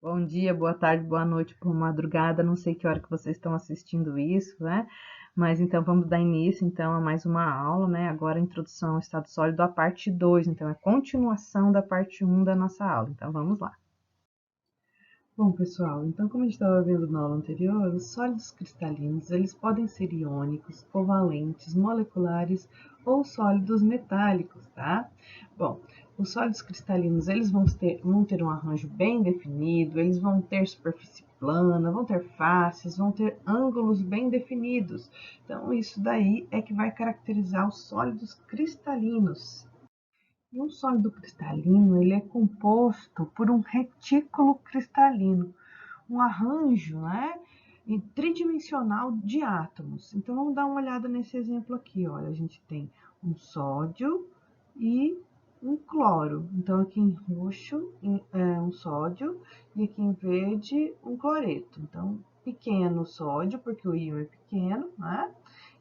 Bom dia, boa tarde, boa noite, boa madrugada. Não sei que hora que vocês estão assistindo isso, né? Mas então vamos dar início então a mais uma aula, né? Agora a introdução ao estado sólido, a parte 2. Então é continuação da parte 1 da nossa aula. Então vamos lá. Bom, pessoal, então como a gente estava vendo na aula anterior, os sólidos cristalinos, eles podem ser iônicos, covalentes, moleculares ou sólidos metálicos, tá? Bom, os sólidos cristalinos, eles vão ter um arranjo bem definido, eles vão ter superfície plana, vão ter faces, vão ter ângulos bem definidos. Então, isso daí é que vai caracterizar os sólidos cristalinos. E um sólido cristalino, ele é composto por um retículo cristalino, um arranjo, né, tridimensional de átomos. Então, vamos dar uma olhada nesse exemplo aqui. Olha, a gente tem um sódio e um cloro. Então, aqui em roxo é um sódio e aqui em verde um cloreto. Então, pequeno o sódio, porque o íon é pequeno, né?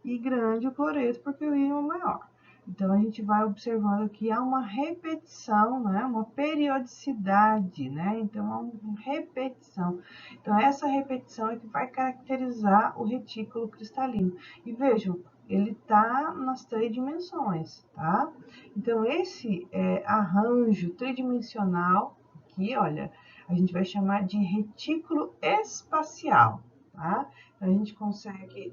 E grande o cloreto, porque o íon é maior. Então, a gente vai observando que há uma repetição, né? Uma periodicidade, né? Então, há uma repetição. Então, essa repetição é que vai caracterizar o retículo cristalino. E vejam, ele está nas 3 dimensões, tá? Então, esse arranjo tridimensional aqui, olha, a gente vai chamar de retículo espacial, tá? Então, a gente consegue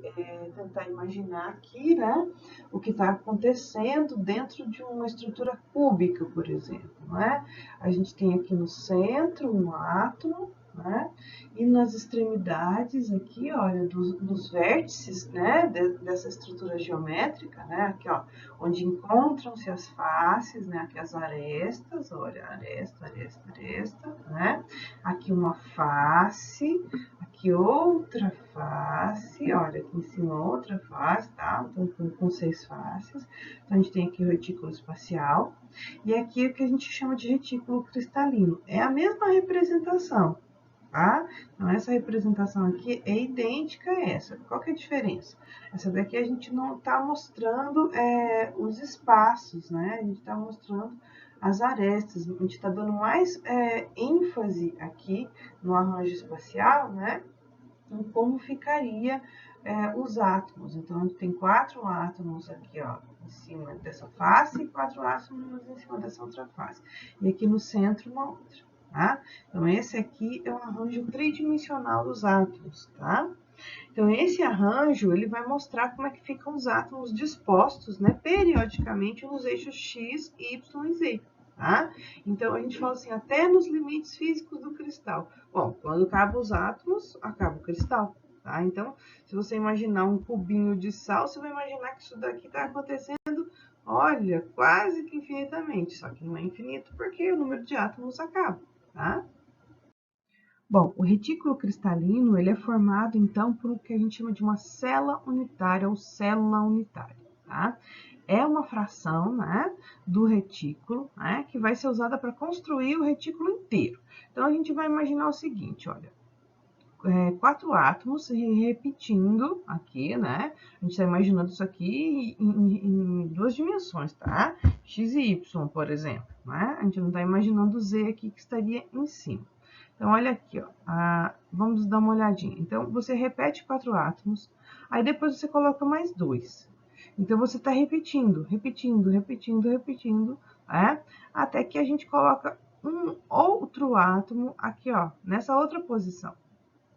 tentar imaginar aqui, né, o que está acontecendo dentro de uma estrutura cúbica, por exemplo, né? A gente tem aqui no centro um átomo, né? E nas extremidades aqui, olha, dos vértices, né, dessa estrutura geométrica, né, aqui, ó, onde encontram-se as faces, né, aqui as arestas, olha, aresta, né, aqui uma face, aqui outra face, olha, aqui em cima outra face, tá, então com 6 faces, então a gente tem aqui o retículo espacial, e aqui é o que a gente chama de retículo cristalino, é a mesma representação, tá? Então, essa representação aqui é idêntica a essa. Qual que é a diferença? Essa daqui a gente não está mostrando os espaços, né? A gente está mostrando as arestas. A gente está dando mais ênfase aqui no arranjo espacial, né? Em como ficaria os átomos. Então, a gente tem 4 átomos aqui, ó, em cima dessa face e 4 átomos em cima dessa outra face. E aqui no centro, uma outra. Tá? Então, esse aqui é o arranjo tridimensional dos átomos, tá? Então, esse arranjo, ele vai mostrar como é que ficam os átomos dispostos, né, periodicamente nos eixos X, Y e Z, tá? Então, a gente fala assim, até nos limites físicos do cristal. Bom, quando acabam os átomos, acaba o cristal, tá? Então, se você imaginar um cubinho de sal, você vai imaginar que isso daqui está acontecendo, olha, quase que infinitamente, só que não é infinito porque o número de átomos acaba, tá? Bom, o retículo cristalino ele é formado então por o que a gente chama de uma célula unitária ou célula unitária, tá? É uma fração, né, do retículo, né, que vai ser usada para construir o retículo inteiro. Então a gente vai imaginar o seguinte, olha, 4 átomos se repetindo aqui, né? A gente está imaginando isso aqui em 2 dimensões, tá? X e Y, por exemplo, né? A gente não está imaginando o Z aqui que estaria em cima. Então, olha aqui, ó, vamos dar uma olhadinha. Então, você repete 4 átomos, aí depois você coloca mais 2. Então, você está repetindo, né? Até que a gente coloca um outro átomo aqui, ó, nessa outra posição.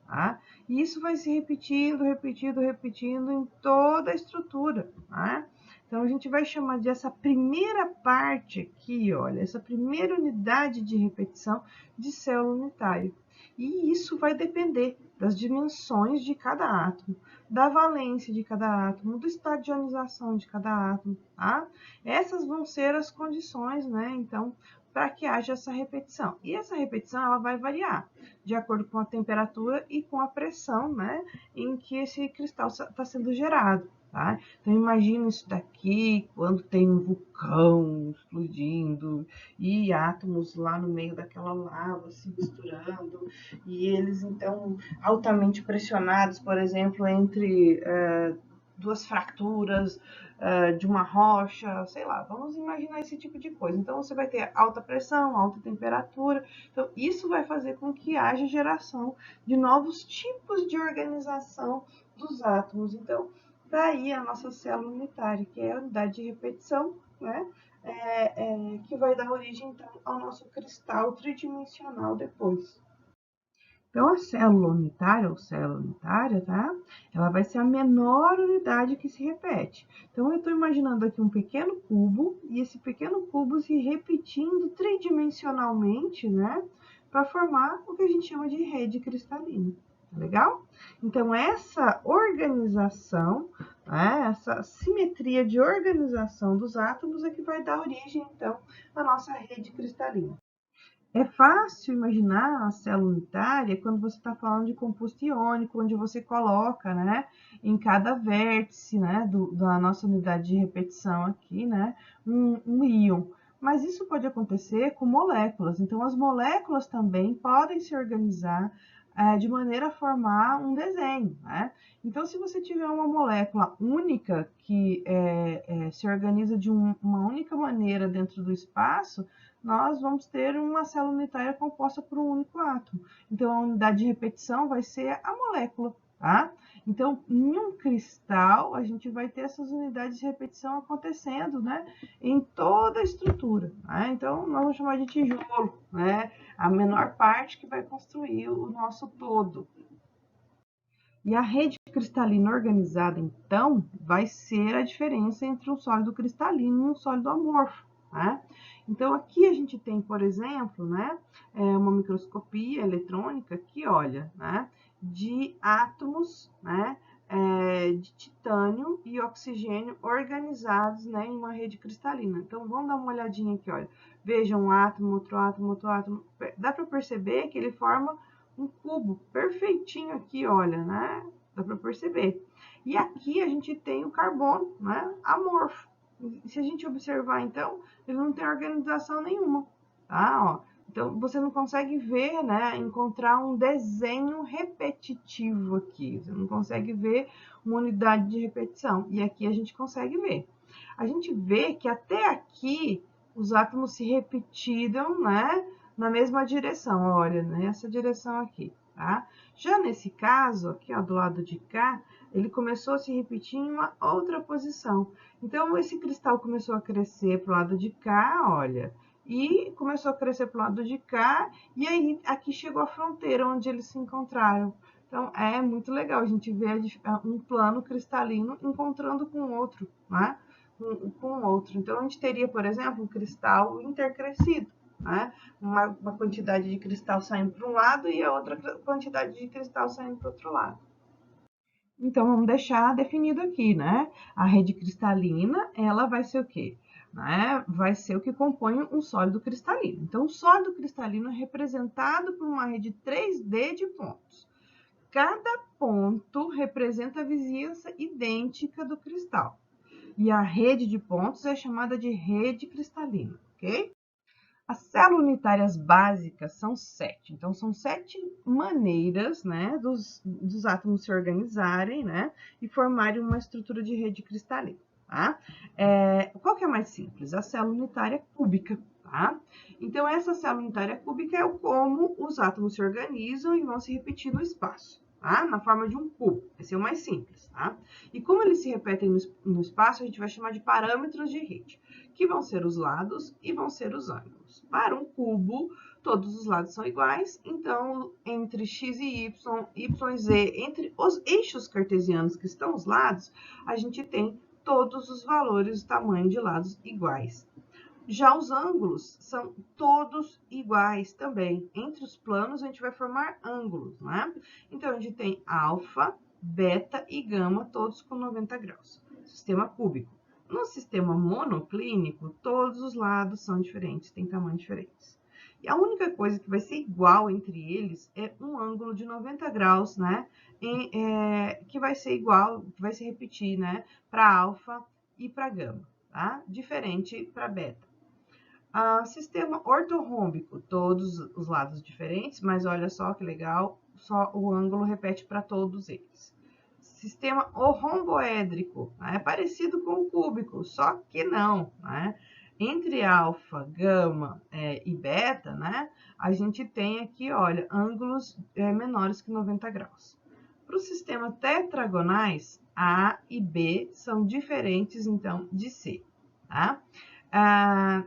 Tá? E isso vai se repetindo em toda a estrutura. Tá? Então, a gente vai chamar dessa primeira parte aqui, olha, essa primeira unidade de repetição de célula unitária. E isso vai depender das dimensões de cada átomo, da valência de cada átomo, do estado de ionização de cada átomo, tá? Essas vão ser as condições, né? Então, para que haja essa repetição. E essa repetição ela vai variar de acordo com a temperatura e com a pressão, né, em que esse cristal está sendo gerado. Tá? Então, imagina isso daqui quando tem um vulcão explodindo e átomos lá no meio daquela lava se misturando e eles, então, altamente pressionados, por exemplo, entre duas fraturas de uma rocha, sei lá, vamos imaginar esse tipo de coisa. Então, você vai ter alta pressão, alta temperatura. Então, isso vai fazer com que haja geração de novos tipos de organização dos átomos. Então, daí a nossa célula unitária, que é a unidade de repetição, né? Que vai dar origem, então, ao nosso cristal tridimensional depois. Então, a célula unitária, ou célula unitária, tá? Ela vai ser a menor unidade que se repete. Então, eu estou imaginando aqui um pequeno cubo, e esse pequeno cubo se repetindo tridimensionalmente, né? Para formar o que a gente chama de rede cristalina. Legal? Então, essa organização, né, essa simetria de organização dos átomos é que vai dar origem, então, à nossa rede cristalina. É fácil imaginar a célula unitária quando você está falando de composto iônico, onde você coloca, né, em cada vértice, né, da nossa unidade de repetição aqui, né, um íon. Mas isso pode acontecer com moléculas. Então, as moléculas também podem se organizar de maneira a formar um desenho, né? Então, se você tiver uma molécula única que se organiza de uma única maneira dentro do espaço, nós vamos ter uma célula unitária composta por um único átomo. Então, a unidade de repetição vai ser a molécula, tá? Então, em um cristal, a gente vai ter essas unidades de repetição acontecendo, né, em toda a estrutura, né? Então, nós vamos chamar de tijolo, né? A menor parte que vai construir o nosso todo. E a rede cristalina organizada, então, vai ser a diferença entre um sólido cristalino e um sólido amorfo, né? Então, aqui a gente tem, por exemplo, né, uma microscopia eletrônica que olha, né, de átomos, né, de titânio e oxigênio organizados, né, em uma rede cristalina. Então, vamos dar uma olhadinha aqui, olha. Veja um átomo, outro átomo, outro átomo. Dá para perceber que ele forma um cubo perfeitinho aqui, olha, né? Dá para perceber. E aqui a gente tem o carbono, né? Amorfo. Se a gente observar, então, ele não tem organização nenhuma, tá? Ó, então, você não consegue ver, né? Encontrar um desenho repetitivo aqui. Você não consegue ver uma unidade de repetição. E aqui a gente consegue ver. A gente vê que até aqui os átomos se repetiram, né? Na mesma direção, olha, nessa direção aqui, tá? Já nesse caso, aqui, ó, do lado de cá, ele começou a se repetir em uma outra posição. Então, esse cristal começou a crescer para o lado de cá, olha, e começou a crescer para o lado de cá, e aí aqui chegou a fronteira onde eles se encontraram. Então, é muito legal a gente ver um plano cristalino encontrando com outro, né? Com outro. Então, a gente teria, por exemplo, um cristal intercrescido, né? Uma quantidade de cristal saindo para um lado e a outra quantidade de cristal saindo para o outro lado. Então, vamos deixar definido aqui, né? A rede cristalina, ela vai ser o quê? Né? Vai ser o que compõe um sólido cristalino. Então, o sólido cristalino é representado por uma rede 3D de pontos. Cada ponto representa a vizinhança idêntica do cristal. E a rede de pontos é chamada de rede cristalina, ok? As células unitárias básicas são 7. Então, são 7 maneiras, né, dos átomos se organizarem, né, e formarem uma estrutura de rede cristalina, tá? Qual que é mais simples? A célula unitária cúbica, tá? Então, essa célula unitária cúbica é como os átomos se organizam e vão se repetir no espaço, tá? Na forma de um cubo. Esse é o mais simples, tá? E como eles se repetem no espaço, a gente vai chamar de parâmetros de rede, que vão ser os lados e vão ser os ângulos. Para um cubo, todos os lados são iguais, então, entre x e y, y e z, entre os eixos cartesianos que estão aos lados, a gente tem todos os valores do tamanho de lados iguais. Já os ângulos são todos iguais também. Entre os planos, a gente vai formar ângulos, né? Então, a gente tem alfa, beta e gama, todos com 90 graus. Sistema cúbico. No sistema monoclínico, todos os lados são diferentes, têm tamanhos diferentes. E a única coisa que vai ser igual entre eles é um ângulo de 90 graus, né? Que vai ser igual, vai se repetir, né? Para alfa e para gama, tá? Diferente para beta. Sistema ortorrômbico, todos os lados diferentes, mas olha só que legal, só o ângulo repete para todos eles. sistema romboédrico, né? É parecido com o cúbico, só que não, né? Entre alfa, gama e beta, né? A gente tem aqui, olha, ângulos menores que 90 graus. Para o sistema tetragonais, A e B são diferentes, então, de C, tá?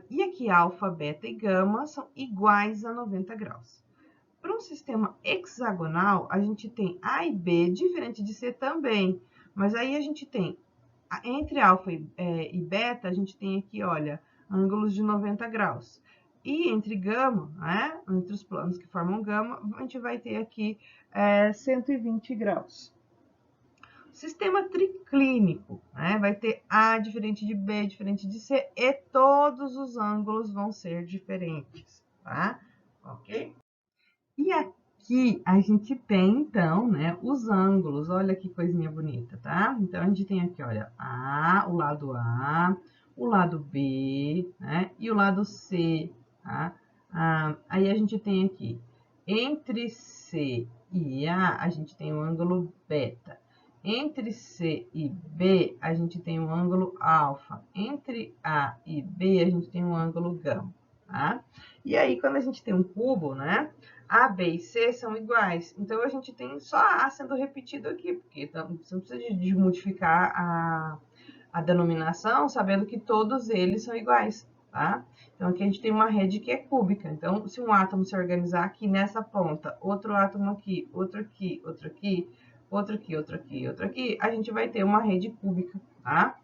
E aqui, alfa, beta e gama são iguais a 90 graus. Para um sistema hexagonal, a gente tem A e B, diferente de C também. Mas aí a gente tem, entre alfa e beta, a gente tem aqui, olha, ângulos de 90 graus. E entre gama, né, entre os planos que formam gama, a gente vai ter aqui 120 graus. Sistema triclínico, né, vai ter A diferente de B, diferente de C, e todos os ângulos vão ser diferentes, tá? Ok? E aqui a gente tem, então, né, os ângulos. Olha que coisinha bonita, tá? Então, a gente tem aqui, olha, o lado o lado B, né, e o lado C, tá? Aí a gente tem aqui, entre C e a gente tem o ângulo beta. Entre C e B, a gente tem o ângulo alfa. Entre A e B, a gente tem o ângulo gama, tá? E aí, quando a gente tem um cubo, né, A, B e C são iguais. Então, a gente tem só A sendo repetido aqui, porque você não precisa de modificar a denominação, sabendo que todos eles são iguais, tá? Então, aqui a gente tem uma rede que é cúbica. Então, se um átomo se organizar aqui nessa ponta, outro átomo aqui, outro aqui, outro aqui, outro aqui, outro aqui, outro aqui, a gente vai ter uma rede cúbica, tá?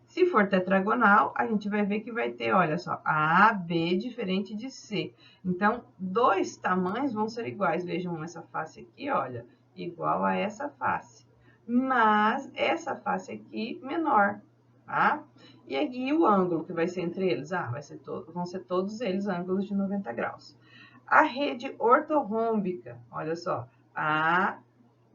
Se for tetragonal, a gente vai ver que vai ter, olha só, A, B diferente de C. Então, dois tamanhos vão ser iguais. Vejam essa face aqui, olha, igual a essa face. Mas essa face aqui menor, tá? E aqui o ângulo que vai ser entre eles? Vão ser todos eles ângulos de 90 graus. A rede ortorrômbica, olha só, A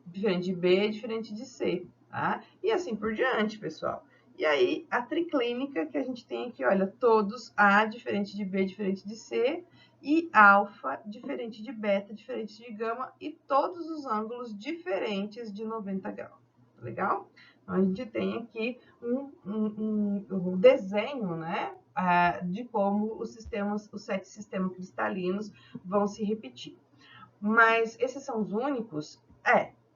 diferente de B, diferente de C, tá? E assim por diante, pessoal. E aí, a triclínica que a gente tem aqui, olha, todos A diferente de B, diferente de C, e alfa diferente de beta, diferente de gama, e todos os ângulos diferentes de 90 graus. Legal? Então, a gente tem aqui um desenho, né, de como os 7 sistemas cristalinos vão se repetir. Mas esses são os únicos?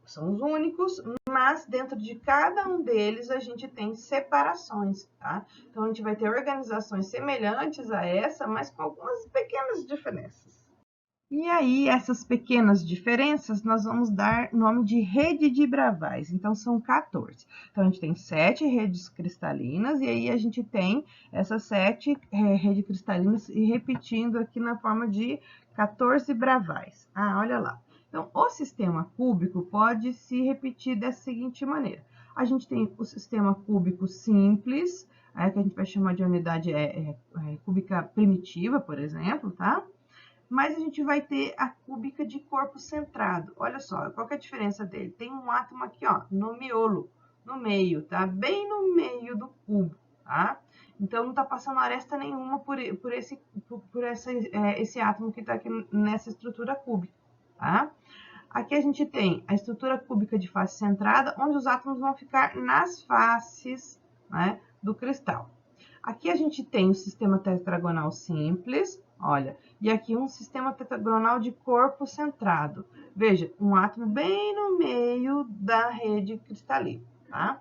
São os únicos, mas dentro de cada um deles a gente tem separações, tá? Então, a gente vai ter organizações semelhantes a essa, mas com algumas pequenas diferenças. E aí, essas pequenas diferenças, nós vamos dar nome de rede de Bravais. Então, são 14. Então, a gente tem 7 redes cristalinas, e aí a gente tem essas 7 redes cristalinas repetindo aqui na forma de 14 Bravais. Olha lá. Então, o sistema cúbico pode se repetir dessa seguinte maneira. A gente tem o sistema cúbico simples, que a gente vai chamar de unidade cúbica primitiva, por exemplo, tá? Mas a gente vai ter a cúbica de corpo centrado. Olha só, qual que é a diferença dele? Tem um átomo aqui, ó, no miolo, no meio, tá? Bem no meio do cubo, tá? Então, não tá passando aresta nenhuma por esse átomo que tá aqui nessa estrutura cúbica, tá? Aqui a gente tem a estrutura cúbica de face centrada, onde os átomos vão ficar nas faces, né, do cristal. Aqui a gente tem o sistema tetragonal simples, olha, e aqui um sistema tetragonal de corpo centrado. Veja, um átomo bem no meio da rede cristalina, tá?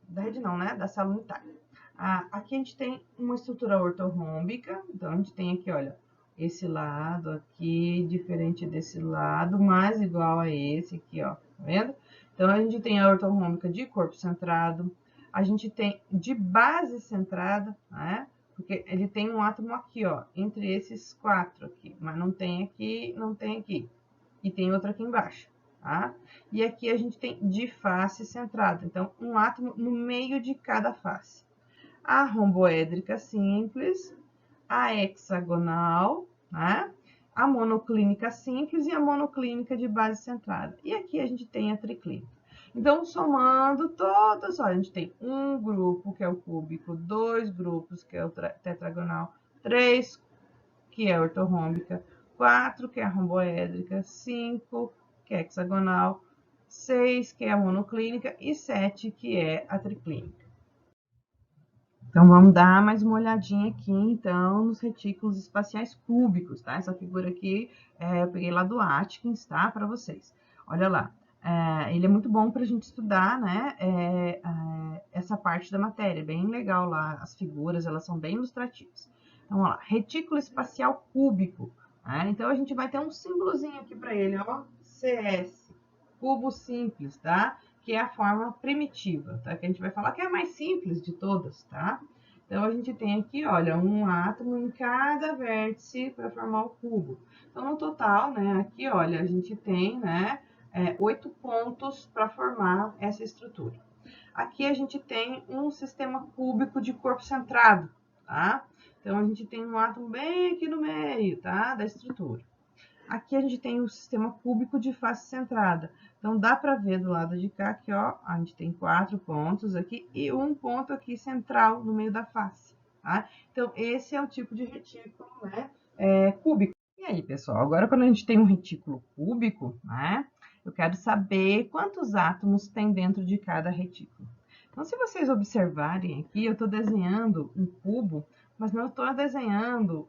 Da rede não, né? Da célula unitária. Aqui a gente tem uma estrutura ortorrômbica, então a gente tem aqui, olha, esse lado aqui, diferente desse lado, mas igual a esse aqui, ó, tá vendo? Então, a gente tem a ortorrômbica de corpo centrado, a gente tem de base centrada, né? Porque ele tem um átomo aqui, ó, entre esses 4 aqui, mas não tem aqui, não tem aqui. E tem outro aqui embaixo, tá? E aqui a gente tem de face centrada, então, um átomo no meio de cada face. A romboédrica simples, a hexagonal, né? A monoclínica simples e a monoclínica de base centrada. E aqui a gente tem a triclínica. Então, somando todas, olha, a gente tem um grupo, que é o cúbico, 2 grupos, que é o tetragonal, 3, que é a ortorrômbica, 4, que é a romboédrica, 5, que é hexagonal, 6, que é a monoclínica, e 7, que é a triclínica. Então, vamos dar mais uma olhadinha aqui, então, nos retículos espaciais cúbicos, tá? Essa figura aqui, eu peguei lá do Atkins, tá? Para vocês. Olha lá. Ele é muito bom para a gente estudar, né? Essa parte da matéria, bem legal lá. As figuras, elas são bem ilustrativas. Então, vamos lá. Retículo espacial cúbico. Né? Então, a gente vai ter um símbolozinho aqui para ele, ó. CS, cubo simples, tá? Que é a forma primitiva, tá? Que a gente vai falar que é a mais simples de todas, tá? Então, a gente tem aqui, olha, um átomo em cada vértice para formar o cubo. Então, no total, né, aqui, olha, a gente tem, né, 8 pontos para formar essa estrutura. Aqui a gente tem um sistema cúbico de corpo centrado, tá? Então, a gente tem um átomo bem aqui no meio, tá, da estrutura. Aqui a gente tem o sistema cúbico de face centrada. Então, dá para ver do lado de cá que, ó, a gente tem 4 pontos aqui e um ponto aqui central no meio da face, tá? Então, esse é o tipo de retículo, né, cúbico. E aí, pessoal, agora quando a gente tem um retículo cúbico, né, eu quero saber quantos átomos tem dentro de cada retículo. Então, se vocês observarem aqui, eu estou desenhando um cubo, mas não estou desenhando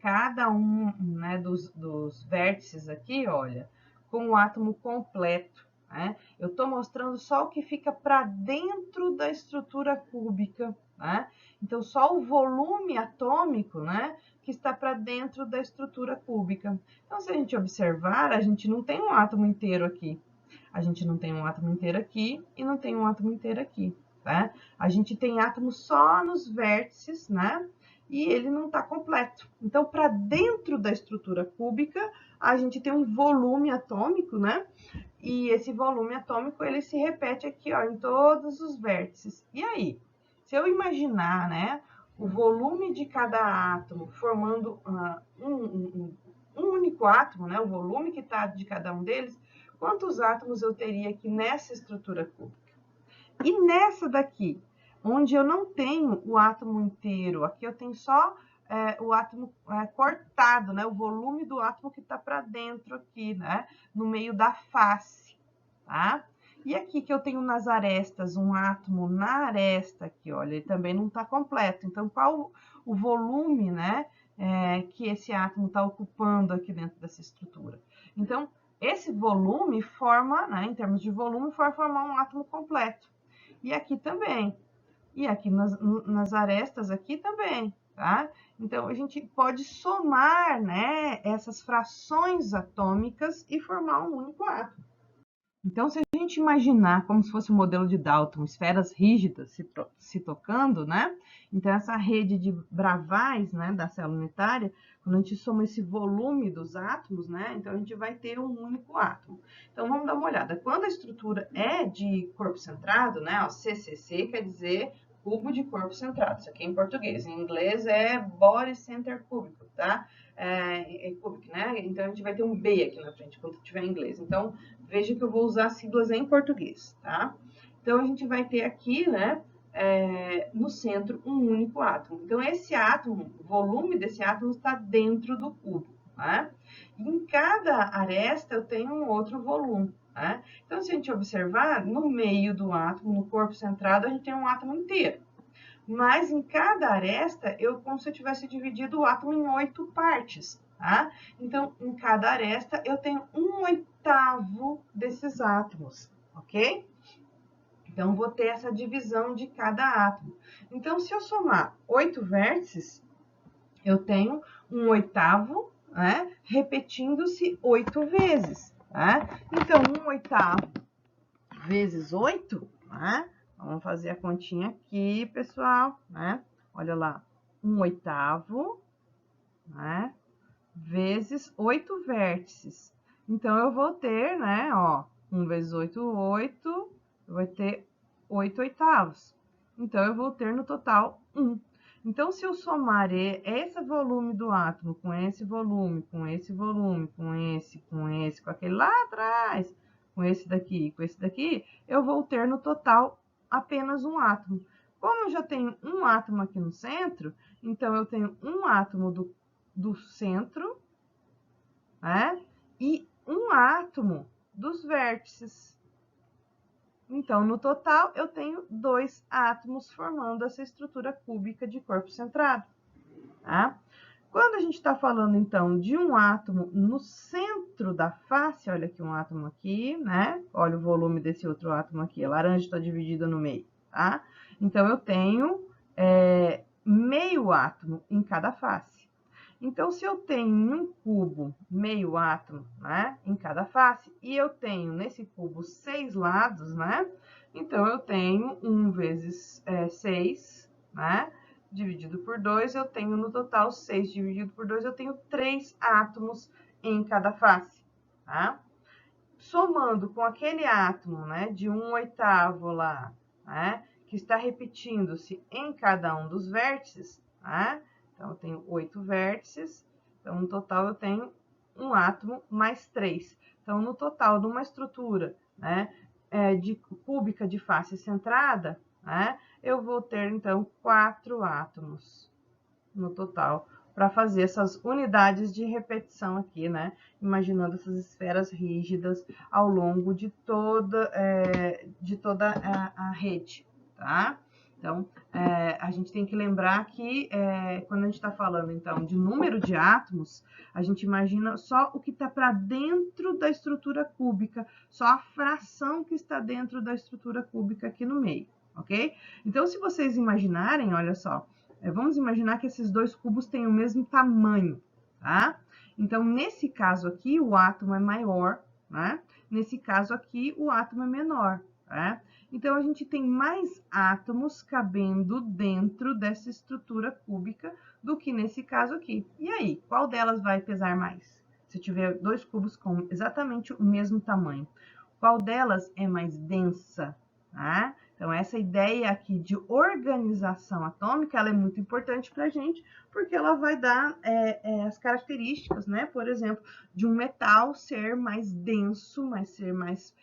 cada um, né, dos vértices aqui, olha, com o átomo completo, né? Eu estou mostrando só o que fica para dentro da estrutura cúbica, né? Então, só o volume atômico, né, que está para dentro da estrutura cúbica. Então, se a gente observar, a gente não tem um átomo inteiro aqui. A gente não tem um átomo inteiro aqui e não tem um átomo inteiro aqui, tá? A gente tem átomos só nos vértices, né? E ele não está completo. Então, para dentro da estrutura cúbica, a gente tem um volume atômico, né? E esse volume atômico, ele se repete aqui, ó, em todos os vértices. E aí, se eu imaginar, né, o volume de cada átomo formando um único átomo, né, o volume que está de cada um deles, quantos átomos eu teria aqui nessa estrutura cúbica? E nessa daqui, onde eu não tenho o átomo inteiro, aqui eu tenho só o átomo cortado, né? O volume do átomo que está para dentro aqui, né? No meio da face, tá? E aqui que eu tenho nas arestas, um átomo na aresta aqui, olha, ele também não está completo. Então, qual o volume, né? Que esse átomo está ocupando aqui dentro dessa estrutura? Então, esse volume forma, né? Em termos de volume, vai formar um átomo completo. E aqui também. E aqui nas arestas aqui também, tá? Então, a gente pode somar, né, essas frações atômicas e formar um único átomo. Então, se a gente imaginar como se fosse um modelo de Dalton, esferas rígidas se tocando, né? Então, essa rede de bravais, né, da célula unitária, quando a gente soma esse volume dos átomos, né? Então, a gente vai ter um único átomo. Então, vamos dar uma olhada. Quando a estrutura é de corpo centrado, né? Ó, CCC quer dizer cubo de corpo centrado. Isso aqui é em português. Em inglês é Body Center Cubicle, tá? Cubic, né? Então, a gente vai ter um B aqui na frente, quando tiver em inglês. Então, veja que eu vou usar siglas em português, tá? Então, a gente vai ter aqui, né, no centro, um único átomo. Então, esse átomo, o volume desse átomo está dentro do cubo, tá? E em cada aresta, eu tenho um outro volume, tá? Então, se a gente observar, no meio do átomo, no corpo centrado, a gente tem um átomo inteiro. Mas em cada aresta, como se eu tivesse dividido o átomo em 8 partes, tá? Então, em cada aresta, eu tenho 1/8 desses átomos, ok? Então, vou ter essa divisão de cada átomo. Então, se eu somar 8 vértices, eu tenho 1/8, né? Repetindo-se 8 vezes, tá? Então, 1/8 vezes 8, né? Vamos fazer a continha aqui, pessoal, né? Olha lá, 1/8, né? Vezes 8 vértices. Então, eu vou ter, né, ó, 1 vezes 8, 8, eu vou ter 8/8. Então, eu vou ter no total 1. Então, se eu somar esse volume do átomo com esse volume, com esse volume, com esse, com aquele lá atrás, com esse daqui, eu vou ter no total apenas um átomo. Como eu já tenho um átomo aqui no centro, então eu tenho um átomo do centro, né? E um átomo dos vértices. Então, no total, eu tenho 2 átomos formando essa estrutura cúbica de corpo centrado, tá? Quando a gente está falando, então, de um átomo no centro da face, olha aqui um átomo aqui, né? Olha o volume desse outro átomo aqui, a laranja está dividida no meio, tá? Então, eu tenho meio átomo em cada face. Então, se eu tenho em um cubo meio átomo, né, em cada face, e eu tenho nesse cubo 6 lados, né? Então, eu tenho 1 vezes 6, né? Dividido por 2, eu tenho no total 6 dividido por 2, eu tenho 3 átomos em cada face, tá? Somando com aquele átomo, né, de 1/8 lá, né, que está repetindo-se em cada um dos vértices, né? Então, eu tenho 8 vértices, então, no total, eu tenho um átomo mais 3. Então, no total, de uma estrutura, né, de cúbica de face centrada, né, eu vou ter, então, 4 átomos no total, para fazer essas unidades de repetição aqui, né? Imaginando essas esferas rígidas ao longo de toda a rede, tá? Então, a gente tem que lembrar que quando a gente está falando, então, de número de átomos, a gente imagina só o que está para dentro da estrutura cúbica, só a fração que está dentro da estrutura cúbica aqui no meio, ok? Então, se vocês imaginarem, olha só, vamos imaginar que esses dois cubos têm o mesmo tamanho, tá? Então, nesse caso aqui, o átomo é maior, né? Nesse caso aqui, o átomo é menor, né? Então, a gente tem mais átomos cabendo dentro dessa estrutura cúbica do que nesse caso aqui. E aí, qual delas vai pesar mais? Se eu tiver dois cubos com exatamente o mesmo tamanho, qual delas é mais densa, tá? Então, essa ideia aqui de organização atômica, ela é muito importante para a gente, porque ela vai dar as características, né? Por exemplo, de um metal ser mais denso, ser mais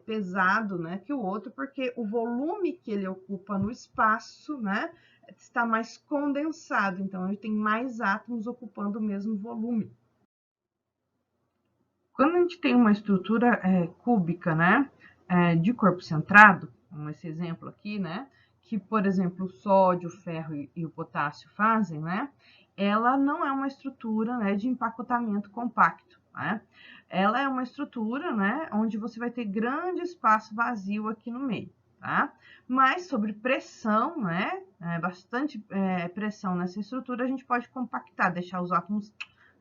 pesado, né, que o outro, porque o volume que ele ocupa no espaço, né, está mais condensado. Então, ele tem mais átomos ocupando o mesmo volume. Quando a gente tem uma estrutura cúbica, né, de corpo centrado, como esse exemplo aqui, né, que, por exemplo, o sódio, o ferro e o potássio fazem, né, ela não é uma estrutura, né, de empacotamento compacto, né? Ela é uma estrutura, né, onde você vai ter grande espaço vazio aqui no meio, tá? Mas sobre pressão, né, bastante pressão nessa estrutura, a gente pode compactar, deixar os átomos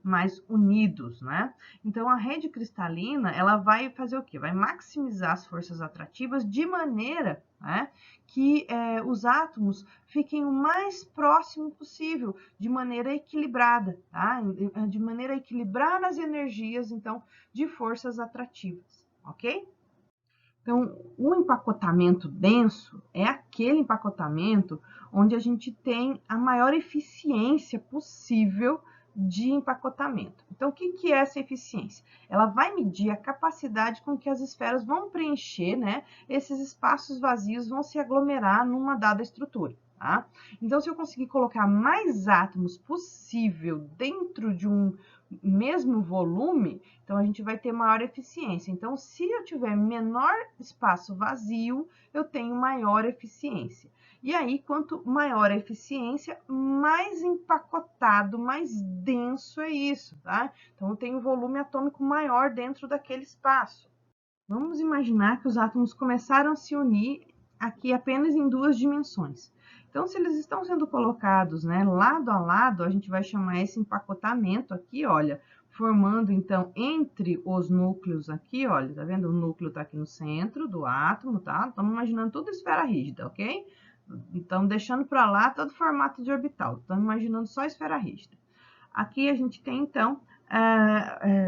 mais unidos, né? Então, a rede cristalina, ela vai fazer o quê? Vai maximizar as forças atrativas de maneira, né, que os átomos fiquem o mais próximo possível, de maneira equilibrada, tá? De maneira a equilibrar as energias, então, de forças atrativas, ok? Então, o empacotamento denso é aquele empacotamento onde a gente tem a maior eficiência possível de empacotamento. Então, o que é essa eficiência? Ela vai medir a capacidade com que as esferas vão preencher, né? Esses espaços vazios vão se aglomerar numa dada estrutura. Tá? Então, se eu conseguir colocar mais átomos possível dentro de um mesmo volume, então a gente vai ter maior eficiência. Então, se eu tiver menor espaço vazio, eu tenho maior eficiência. E aí, quanto maior a eficiência, mais empacotado, mais denso é isso, tá? Então, eu tenho um volume atômico maior dentro daquele espaço. Vamos imaginar que os átomos começaram a se unir aqui apenas em 2 dimensões. Então, se eles estão sendo colocados, né, lado a lado, a gente vai chamar esse empacotamento aqui, olha, formando, então, entre os núcleos aqui, olha, tá vendo? O núcleo tá aqui no centro do átomo, tá? Estamos imaginando toda esfera rígida, ok? Então, deixando para lá todo formato de orbital. Estamos imaginando só esfera rígida. Aqui a gente tem, então,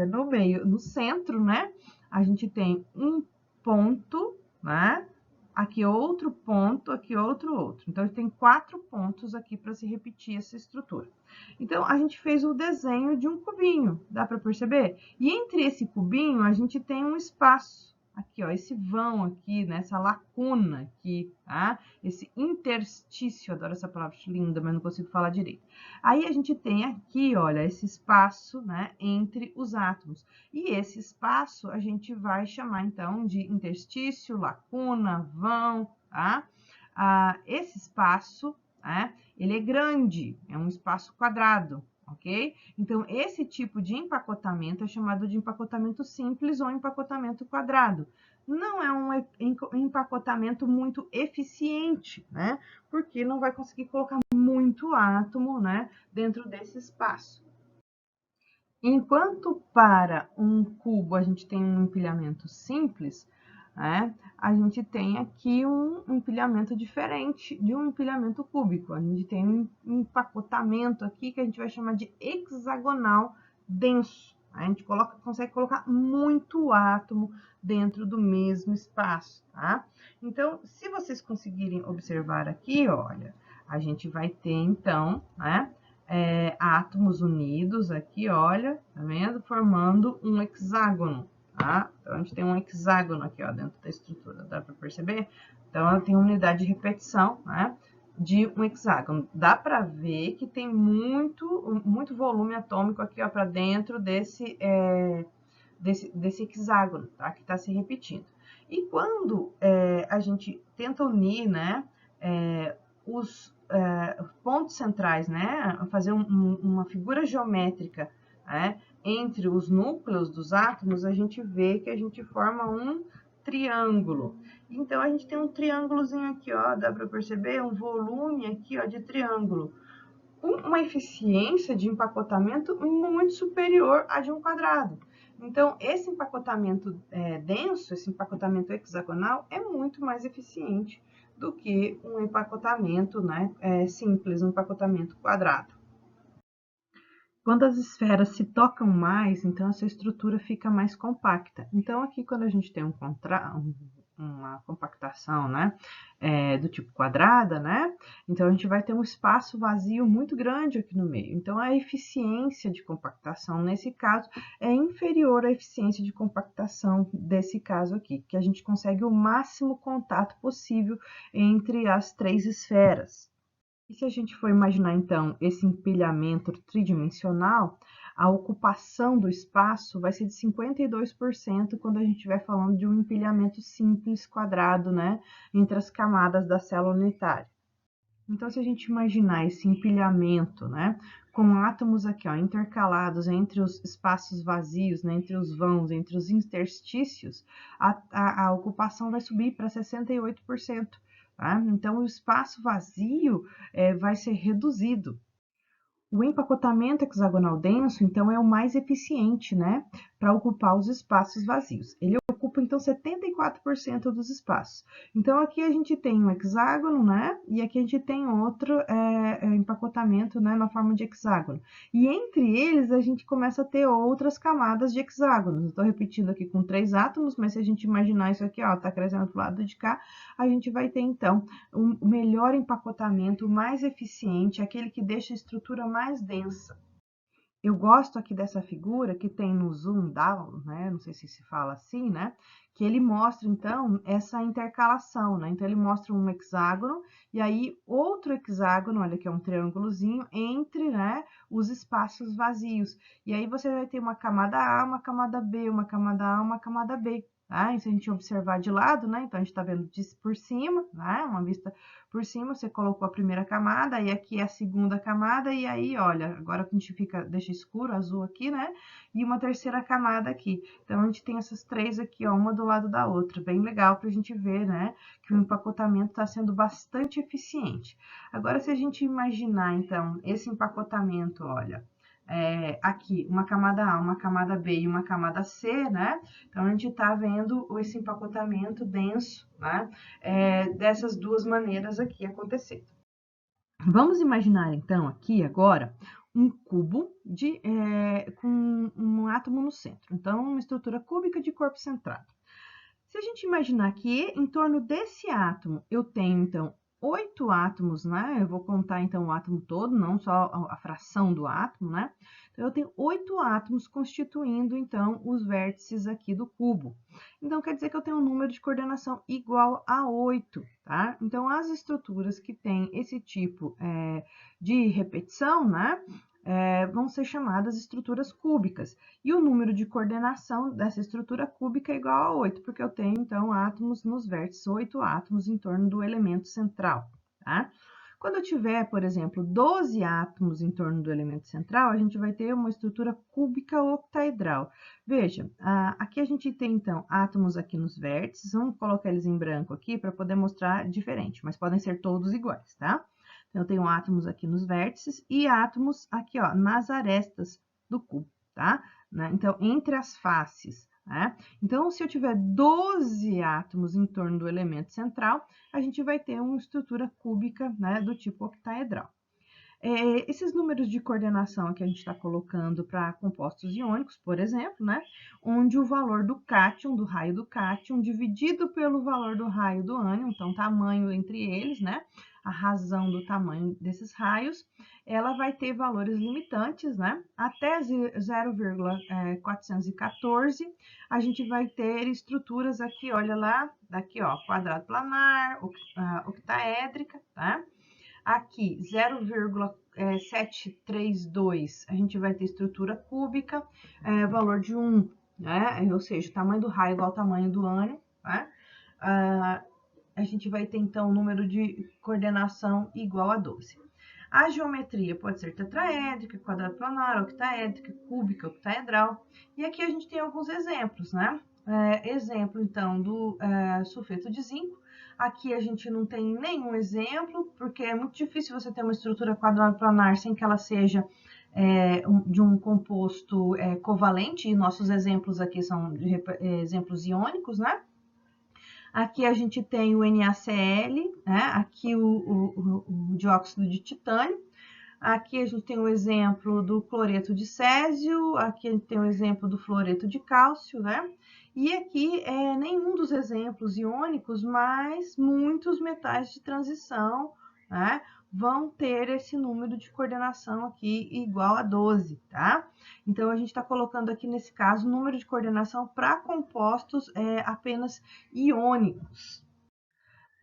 no meio, no centro, né? A gente tem um ponto, né? Aqui outro ponto, aqui outro. Então, a gente tem 4 pontos aqui para se repetir essa estrutura. Então, a gente fez o desenho de um cubinho, dá para perceber? E entre esse cubinho, a gente tem um espaço, aqui, ó, esse vão aqui, nessa lacuna aqui, tá? Esse interstício, adoro essa palavra linda, mas não consigo falar direito. Aí a gente tem aqui, olha, esse espaço, né, entre os átomos. E esse espaço a gente vai chamar, então, de interstício, lacuna, vão, tá? Esse espaço, né, ele é grande, é um espaço quadrado, ok? Então, esse tipo de empacotamento é chamado de empacotamento simples ou empacotamento quadrado. Não é um empacotamento muito eficiente, né? Porque não vai conseguir colocar muito átomo, né, dentro desse espaço. Enquanto para um cubo a gente tem um empilhamento simples, né, a gente tem aqui um empilhamento diferente de um empilhamento cúbico. A gente tem um empacotamento aqui que a gente vai chamar de hexagonal denso. A gente consegue colocar muito átomo dentro do mesmo espaço, tá? Então, se vocês conseguirem observar aqui, olha, a gente vai ter, então, né, átomos unidos aqui, olha, tá vendo? Formando um hexágono, tá? Então, a gente tem um hexágono aqui, ó, dentro da estrutura, dá para perceber? Então, ela tem unidade de repetição, né? De um hexágono. Dá para ver que tem muito volume atômico aqui, ó, para dentro desse hexágono, tá? Que está se repetindo. E quando a gente tenta unir, né, os pontos centrais, né, fazer uma figura geométrica, né, entre os núcleos dos átomos, a gente vê que a gente forma um triângulo. Então, a gente tem um triângulozinho aqui, ó, dá para perceber? Um volume aqui, ó, de triângulo. Uma eficiência de empacotamento muito superior à de um quadrado. Então, esse empacotamento denso, esse empacotamento hexagonal, é muito mais eficiente do que um empacotamento, né, simples, um empacotamento quadrado. Quando as esferas se tocam mais, então essa estrutura fica mais compacta. Então, aqui, quando a gente tem uma compactação, né, do tipo quadrada, né, então a gente vai ter um espaço vazio muito grande aqui no meio. Então, a eficiência de compactação, nesse caso, é inferior à eficiência de compactação desse caso aqui, que a gente consegue o máximo contato possível entre as três esferas. E se a gente for imaginar, então, esse empilhamento tridimensional, a ocupação do espaço vai ser de 52% quando a gente estiver falando de um empilhamento simples quadrado, né, entre as camadas da célula unitária. Então, se a gente imaginar esse empilhamento, né, com átomos aqui, ó, intercalados entre os espaços vazios, né, entre os vãos, entre os interstícios, a ocupação vai subir para 68%. Tá? Então, o espaço vazio vai ser reduzido. O empacotamento hexagonal denso, então, é o mais eficiente, né, para ocupar os espaços vazios. Ele ocupa, então, 74% dos espaços. Então, aqui a gente tem um hexágono, né, e aqui a gente tem outro empacotamento, né, na forma de hexágono. E entre eles, a gente começa a ter outras camadas de hexágonos. Estou repetindo aqui com 3 átomos, mas se a gente imaginar isso aqui, ó, tá crescendo pro lado de cá, a gente vai ter, então, um melhor empacotamento, mais eficiente, aquele que deixa a estrutura mais densa. Eu gosto aqui dessa figura que tem no zoom down, né? Não sei se fala assim, né? Que ele mostra, então, essa intercalação, né? Então, ele mostra um hexágono e aí outro hexágono, olha que é um triângulozinho, entre, né, os espaços vazios. E aí você vai ter uma camada A, uma camada B, uma camada A, uma camada B. Tá? E se a gente observar de lado, né? Então, a gente está vendo por cima, né? Uma vista por cima, você colocou a primeira camada, e aqui é a segunda camada, e aí, olha, agora a gente deixa escuro, azul aqui, né? E uma terceira camada aqui. Então, a gente tem essas três aqui, ó, uma do lado da outra. Bem legal para a gente ver, né? Que o empacotamento está sendo bastante eficiente. Agora, se a gente imaginar, então, esse empacotamento, olha, aqui uma camada A, uma camada B e uma camada C, né? Então, a gente está vendo esse empacotamento denso, né? Dessas duas maneiras aqui acontecendo. Vamos imaginar, então, aqui agora, um cubo com um átomo no centro. Então, uma estrutura cúbica de corpo centrado. Se a gente imaginar que em torno desse átomo eu tenho, então, 8 átomos, né? Eu vou contar então o átomo todo, não só a fração do átomo, né? Então, eu tenho 8 átomos constituindo então os vértices aqui do cubo. Então, quer dizer que eu tenho um número de coordenação igual a 8, tá? Então, as estruturas que têm esse tipo de repetição, né? Vão ser chamadas estruturas cúbicas. E o número de coordenação dessa estrutura cúbica é igual a 8, porque eu tenho, então, átomos nos vértices, 8 átomos em torno do elemento central, tá? Quando eu tiver, por exemplo, 12 átomos em torno do elemento central, a gente vai ter uma estrutura cúbica octaedral. Veja, aqui a gente tem, então, átomos aqui nos vértices, vamos colocar eles em branco aqui para poder mostrar diferente, mas podem ser todos iguais, tá? Então, eu tenho átomos aqui nos vértices e átomos aqui, ó, nas arestas do cubo, tá? Então, entre as faces, né? Então, se eu tiver 12 átomos em torno do elemento central, a gente vai ter uma estrutura cúbica, né, do tipo octaedral. Esses números de coordenação que a gente está colocando para compostos iônicos, por exemplo, né, onde o valor do cátion, do raio do cátion, dividido pelo valor do raio do ânion, então tamanho entre eles, né, a razão do tamanho desses raios, ela vai ter valores limitantes, né, até 0,414, a gente vai ter estruturas aqui, olha lá, daqui, ó, quadrado planar, octaédrica, tá? Aqui, 0,732, a gente vai ter estrutura cúbica, valor de 1, né? Ou seja, o tamanho do raio igual ao tamanho do ânion, né? A gente vai ter, então, o número de coordenação igual a 12. A geometria pode ser tetraédrica, quadraplanar, octaédrica, cúbica, octaedral. E aqui a gente tem alguns exemplos, né? Exemplo, então, do sulfeto de zinco. Aqui a gente não tem nenhum exemplo, porque é muito difícil você ter uma estrutura quadraplanar sem que ela seja de um composto covalente, e nossos exemplos aqui são exemplos iônicos, né? Aqui a gente tem o NaCl, né? Aqui o dióxido de titânio. Aqui a gente tem o exemplo do cloreto de césio, aqui a gente tem o exemplo do fluoreto de cálcio, né? E aqui nenhum dos exemplos iônicos, mas muitos metais de transição, né? Vão ter esse número de coordenação aqui igual a 12, tá? Então, a gente está colocando aqui, nesse caso, o número de coordenação para compostos apenas iônicos.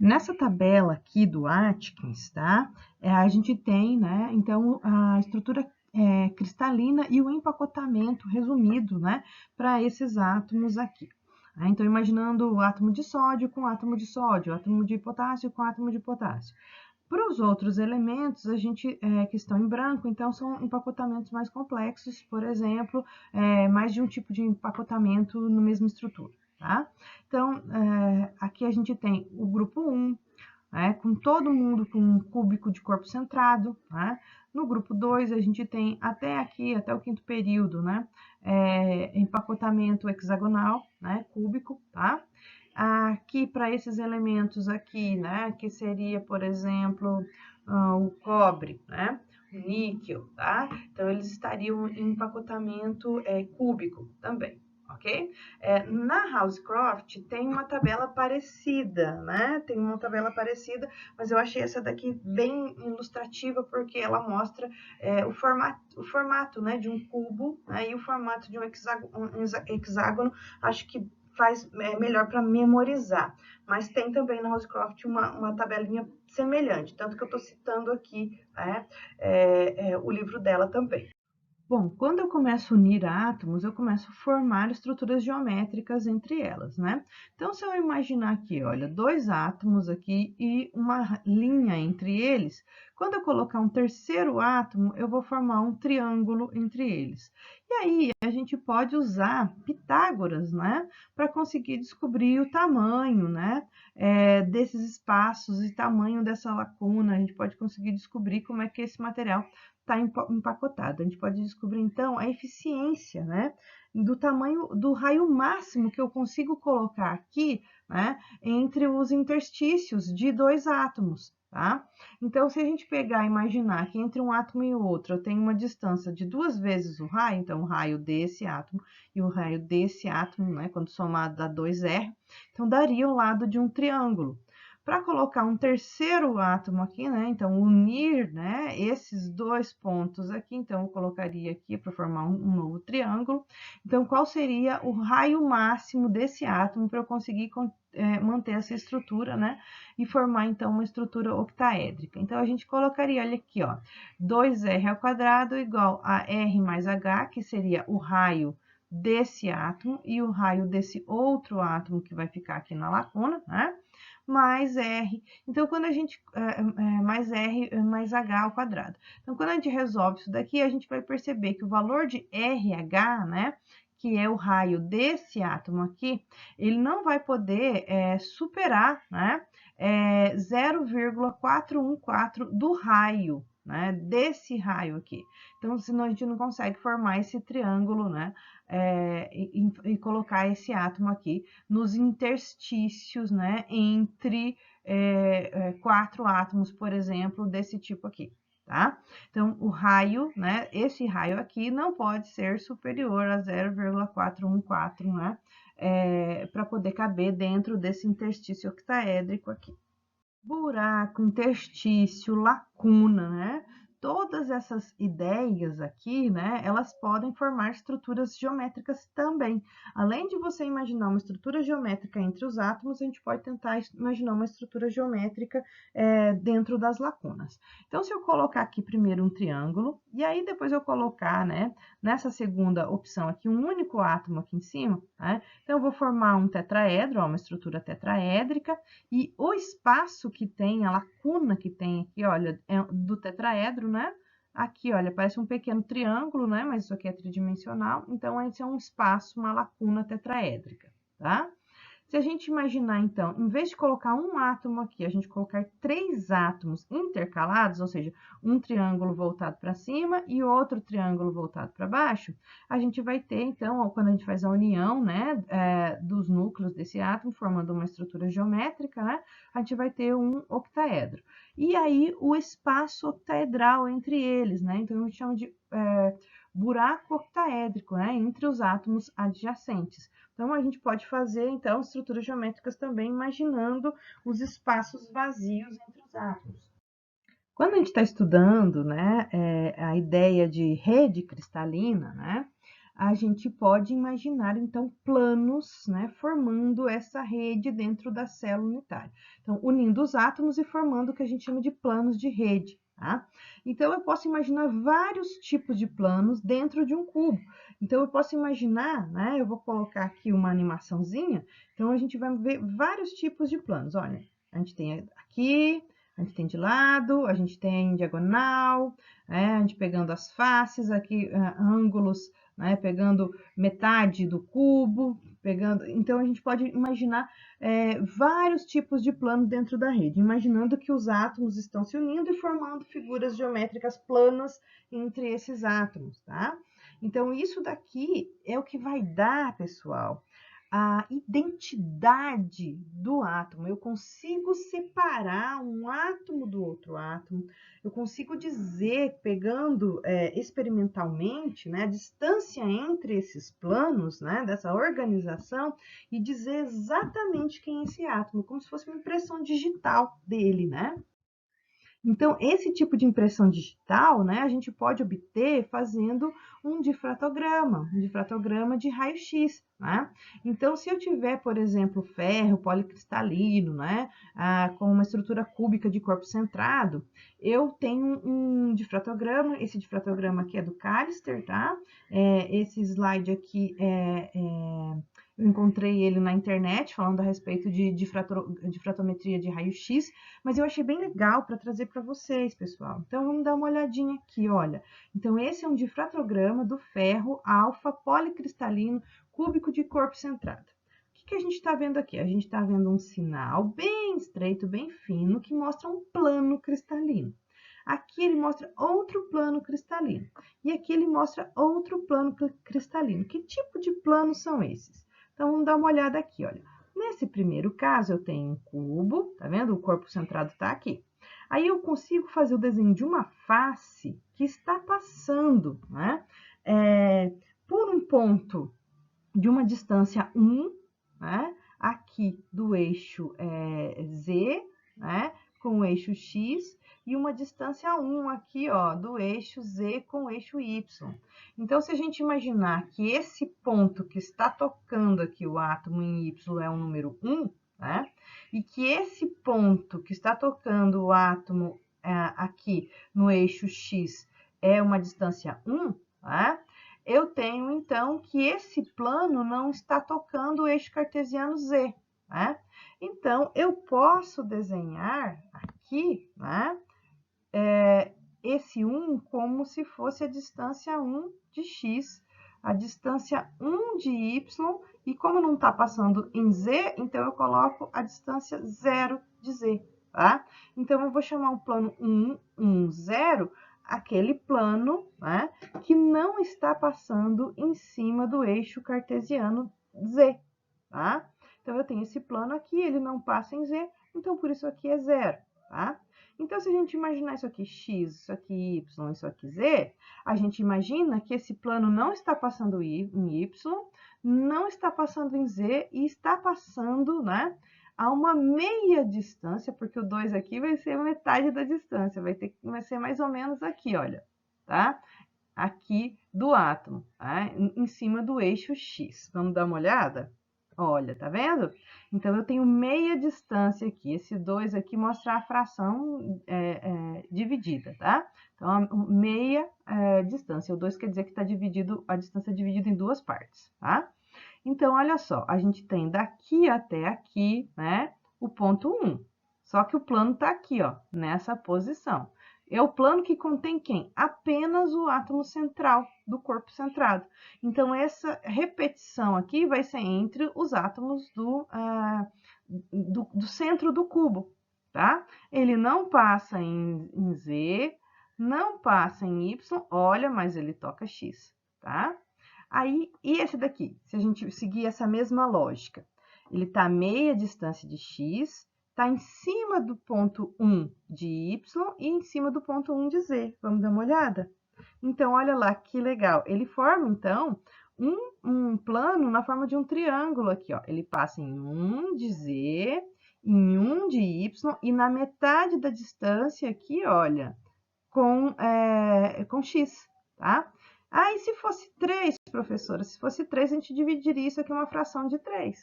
Nessa tabela aqui do Atkins, tá? A gente tem, né, então, a estrutura cristalina e o empacotamento resumido, né, para esses átomos aqui. Então, imaginando o átomo de sódio com átomo de sódio, átomo de potássio com átomo de potássio. Para os outros elementos, a gente que estão em branco, então são empacotamentos mais complexos, por exemplo, mais de um tipo de empacotamento na mesma estrutura, tá? Então, aqui a gente tem o grupo 1, com todo mundo com um cúbico de corpo centrado, né? No grupo 2, a gente tem até aqui, até o quinto período, né? Empacotamento hexagonal, né? Cúbico, tá? Aqui, para esses elementos aqui, né? Que seria, por exemplo, o cobre, né? O níquel, tá? Então, eles estariam em empacotamento cúbico também. Ok? Na Housecroft tem uma tabela parecida, né? Tem uma tabela parecida, mas eu achei essa daqui bem ilustrativa porque ela mostra o formato, né, de um cubo, né, e o formato de um hexágono. Acho que faz melhor para memorizar. Mas tem também na Housecroft uma tabelinha semelhante, tanto que eu estou citando aqui o livro dela também. Bom, quando eu começo a unir átomos, eu começo a formar estruturas geométricas entre elas, né? Então, se eu imaginar aqui, olha, dois átomos aqui e uma linha entre eles, quando eu colocar um terceiro átomo, eu vou formar um triângulo entre eles. E aí, a gente pode usar Pitágoras, né? Para conseguir descobrir o tamanho, né? Desses espaços e tamanho dessa lacuna. A gente pode conseguir descobrir como é que esse material está empacotado. A gente pode descobrir, então, a eficiência, né, do tamanho do raio máximo que eu consigo colocar aqui, né, entre os interstícios de dois átomos, tá? Então, se a gente pegar e imaginar que entre um átomo e o outro eu tenho uma distância de 2 vezes o raio, então o raio desse átomo e o raio desse átomo, né, quando somado dá 2R, então daria o lado de um triângulo. Para colocar um terceiro átomo aqui, né? Então, unir, né, esses dois pontos aqui, então, eu colocaria aqui para formar um novo triângulo. Então, qual seria o raio máximo desse átomo para eu conseguir manter essa estrutura, né? E formar, então, uma estrutura octaédrica. Então, a gente colocaria, olha aqui, ó, 2r² igual a R mais H, que seria o raio desse átomo e o raio desse outro átomo que vai ficar aqui na lacuna, né? Mais R. Então, quando a gente... mais R mais H ao quadrado. Então, quando a gente resolve isso daqui, a gente vai perceber que o valor de RH, né? Que é o raio desse átomo aqui, ele não vai poder superar, né? 0,414 do raio, né? Desse raio aqui. Então, senão a gente não consegue formar esse triângulo, né? E colocar esse átomo aqui nos interstícios, né, entre quatro átomos, por exemplo, desse tipo aqui, tá? Então, o raio, né, esse raio aqui não pode ser superior a 0,414, né, para poder caber dentro desse interstício octaédrico aqui. Buraco, interstício, lacuna, né? Todas essas ideias aqui, né, elas podem formar estruturas geométricas também. Além de você imaginar uma estrutura geométrica entre os átomos, a gente pode tentar imaginar uma estrutura geométrica dentro das lacunas. Então, se eu colocar aqui primeiro um triângulo, e aí depois eu colocar, né, nessa segunda opção aqui, um único átomo aqui em cima, né? Então, eu vou formar um tetraedro, ó, uma estrutura tetraédrica, e o espaço que tem, a lacuna que tem aqui, olha, do tetraedro, né? Aqui, olha, parece um pequeno triângulo, né? Mas isso aqui é tridimensional, então esse é um espaço, uma lacuna tetraédrica, tá? Se a gente imaginar, então, em vez de colocar um átomo aqui, a gente colocar 3 átomos intercalados, ou seja, um triângulo voltado para cima e outro triângulo voltado para baixo, a gente vai ter, então, quando a gente faz a união, né, dos núcleos desse átomo, formando uma estrutura geométrica, né, a gente vai ter um octaedro. E aí, o espaço octaedral entre eles, né, então a gente chama de buraco octaédrico, né, entre os átomos adjacentes. Então, a gente pode fazer, então, estruturas geométricas também imaginando os espaços vazios entre os átomos. Quando a gente está estudando, né, a ideia de rede cristalina, né, a gente pode imaginar, então, planos, né, formando essa rede dentro da célula unitária. Então, unindo os átomos e formando o que a gente chama de planos de rede, tá? Então, eu posso imaginar vários tipos de planos dentro de um cubo. Então, eu posso imaginar, né, eu vou colocar aqui uma animaçãozinha, então, a gente vai ver vários tipos de planos. Olha, a gente tem aqui, a gente tem de lado, a gente tem diagonal, a gente pegando as faces aqui, ângulos, né, pegando metade do cubo, pegando... Então, a gente pode imaginar vários tipos de plano dentro da rede, imaginando que os átomos estão se unindo e formando figuras geométricas planas entre esses átomos, tá? Então, isso daqui é o que vai dar, pessoal, a identidade do átomo. Eu consigo separar um átomo do outro átomo, eu consigo dizer, pegando experimentalmente, né, a distância entre esses planos, né, dessa organização, e dizer exatamente quem é esse átomo, como se fosse uma impressão digital dele, né? Então, esse tipo de impressão digital, né, a gente pode obter fazendo um difratograma de raio-x, né? Então, se eu tiver, por exemplo, ferro policristalino, né, com uma estrutura cúbica de corpo centrado, eu tenho um difratograma, esse difratograma aqui é do Callister, tá? Esse slide aqui eu encontrei ele na internet, falando a respeito de difratometria de raio-x, mas eu achei bem legal para trazer para vocês, pessoal. Então, vamos dar uma olhadinha aqui, olha. Então, esse é um difratograma do ferro alfa policristalino cúbico de corpo centrado. O que a gente está vendo aqui? A gente está vendo um sinal bem estreito, bem fino, que mostra um plano cristalino. Aqui ele mostra outro plano cristalino. E aqui ele mostra outro plano cristalino. Que tipo de planos são esses? Então, vamos dar uma olhada aqui, olha. Nesse primeiro caso, eu tenho um cubo, tá vendo? O corpo centrado está aqui. Aí, eu consigo fazer o desenho de uma face que está passando, né? Por um ponto de uma distância 1, né? Aqui do eixo Z, né, com o eixo X, e uma distância 1 aqui, ó, do eixo Z com o eixo Y. Então, se a gente imaginar que esse ponto que está tocando aqui o átomo em Y é o número 1, né, e que esse ponto que está tocando o átomo aqui no eixo X é uma distância 1, né, eu tenho, então, que esse plano não está tocando o eixo cartesiano Z, né? Então, eu posso desenhar aqui, né, esse 1 como se fosse a distância 1 de x, a distância 1 de y, e como não está passando em z, então eu coloco a distância 0 de z, tá? Então, eu vou chamar o plano 1, 1, 0, aquele plano, né, que não está passando em cima do eixo cartesiano z, tá? Então, eu tenho esse plano aqui, ele não passa em z, então por isso aqui é 0, tá? Então, se a gente imaginar isso aqui x, isso aqui y, isso aqui z, a gente imagina que esse plano não está passando em y, não está passando em z e está passando, né, a uma meia distância, porque o 2 aqui vai ser metade da distância, vai ser mais ou menos aqui, olha, tá? Aqui do átomo, tá? Em cima do eixo x. Vamos dar uma olhada? Olha, tá vendo? Então, eu tenho meia distância aqui. Esse 2 aqui mostra a fração dividida, tá? Então, meia distância. O 2 quer dizer que tá dividido, a distância é dividida em duas partes, tá? Então, olha só, a gente tem daqui até aqui, né, o ponto 1. Só que o plano tá aqui, ó, nessa posição. É o plano que contém quem? Apenas o átomo central do corpo centrado. Então, essa repetição aqui vai ser entre os átomos do centro do cubo, tá? Ele não passa em Z, não passa em Y, olha, mas ele toca X, tá? Aí, e esse daqui? Se a gente seguir essa mesma lógica, ele está a meia distância de X, está em cima do ponto 1 de Y e em cima do ponto 1 de Z. Vamos dar uma olhada? Então, olha lá que legal. Ele forma, então, um plano na forma de um triângulo aqui, ó. Ele passa em 1 de Z, em 1 de Y e na metade da distância aqui, olha, com X, tá? Ah, e se fosse 3, professora? Se fosse 3, a gente dividiria isso aqui em uma fração de 3.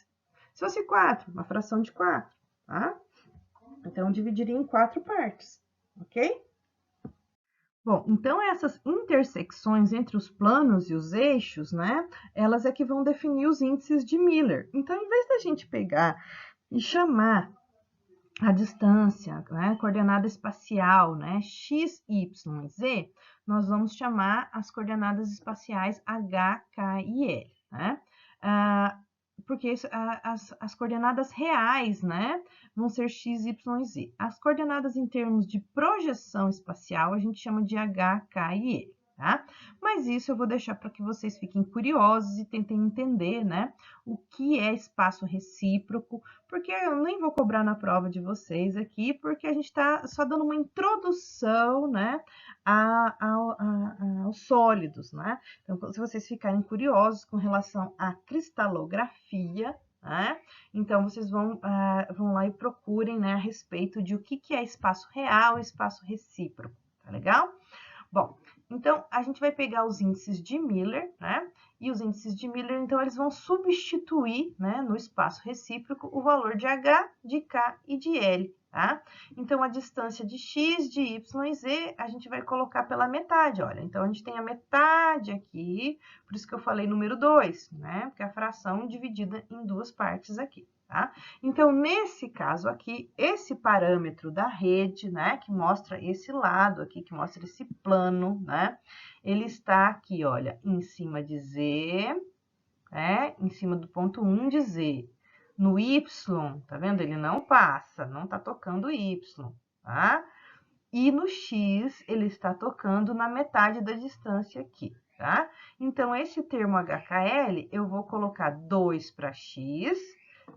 Se fosse 4, uma fração de 4, tá? Então, dividiria em 4 partes, ok? Bom, então essas intersecções entre os planos e os eixos, né? Elas é que vão definir os índices de Miller. Então, em vez da gente pegar e chamar a distância, né, coordenada espacial, né, x, y e z, nós vamos chamar as coordenadas espaciais h, k e l, né? Porque as coordenadas reais, né, vão ser x, y e z. As coordenadas em termos de projeção espacial, a gente chama de h, k e l, tá? Mas isso eu vou deixar para que vocês fiquem curiosos e tentem entender, né, o que é espaço recíproco, porque eu nem vou cobrar na prova de vocês aqui, porque a gente está só dando uma introdução, né, aos sólidos, né? Então, se vocês ficarem curiosos com relação à cristalografia, né, então vocês vão lá e procurem, né, a respeito de o que é espaço real e espaço recíproco, tá legal? Bom, então a gente vai pegar os índices de Miller, né? E os índices de Miller, então, eles vão substituir, né, no espaço recíproco o valor de H, de K e de L, tá? Então, a distância de X, de Y e Z, a gente vai colocar pela metade, olha. Então, a gente tem a metade aqui, por isso que eu falei número 2, né? Porque é a fração dividida em duas partes aqui. Tá? Então, nesse caso aqui, esse parâmetro da rede, né, que mostra esse lado aqui, que mostra esse plano, né, ele está aqui, olha, em cima de Z, né, em cima do ponto 1 de Z. No Y, tá vendo? Ele não passa, não tá tocando Y, tá? E no X, ele está tocando na metade da distância aqui, tá? Então, esse termo HKL, eu vou colocar 2 para X,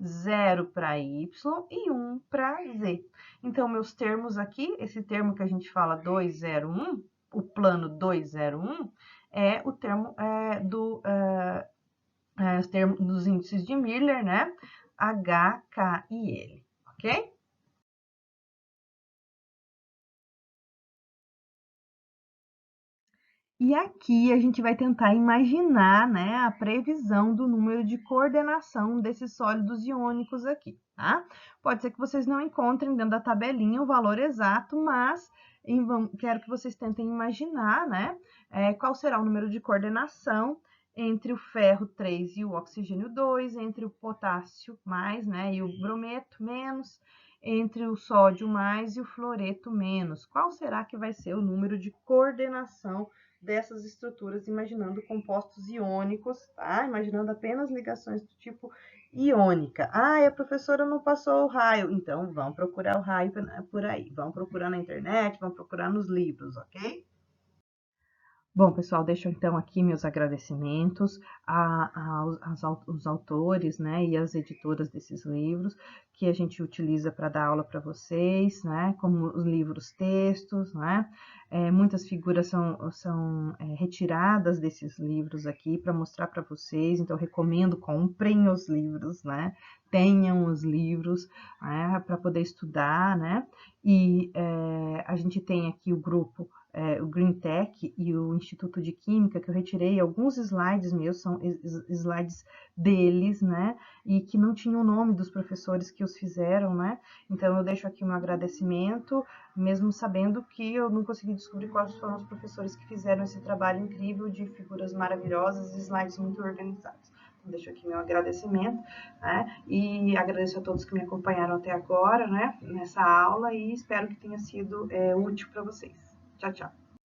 0 para Y e 1 para Z. Então, meus termos aqui, esse termo que a gente fala 201, o plano 201, é o termo os termos dos índices de Miller, né? H, K e L, ok? E aqui a gente vai tentar imaginar, né, a previsão do número de coordenação desses sólidos iônicos aqui, tá? Pode ser que vocês não encontrem dentro da tabelinha o valor exato, mas quero que vocês tentem imaginar, né, qual será o número de coordenação entre o ferro 3 e o oxigênio 2, entre o potássio mais, né, e o brometo menos, entre o sódio mais e o fluoreto menos. Qual será que vai ser o número de coordenação dessas estruturas, imaginando compostos iônicos, tá? Imaginando apenas ligações do tipo iônica. Ah, a professora não passou o raio. Então, vão procurar o raio por aí. Vão procurar na internet, vão procurar nos livros, ok? Bom, pessoal, deixo então aqui meus agradecimentos aos autores, né, e às editoras desses livros que a gente utiliza para dar aula para vocês, né, como os livros textos, né, muitas figuras são retiradas desses livros aqui para mostrar para vocês, então recomendo, comprem os livros, né, tenham os livros, né, para poder estudar, né, e a gente tem aqui o grupo o Green Tech e o Instituto de Química, que eu retirei alguns slides meus, são slides deles, né, e que não tinham o nome dos professores que os fizeram, né, então eu deixo aqui um agradecimento, mesmo sabendo que eu não consegui descobrir quais foram os professores que fizeram esse trabalho incrível de figuras maravilhosas e slides muito organizados. Então, deixo aqui meu agradecimento, né, e agradeço a todos que me acompanharam até agora, né, nessa aula, e espero que tenha sido útil para vocês. Tchau, tchau.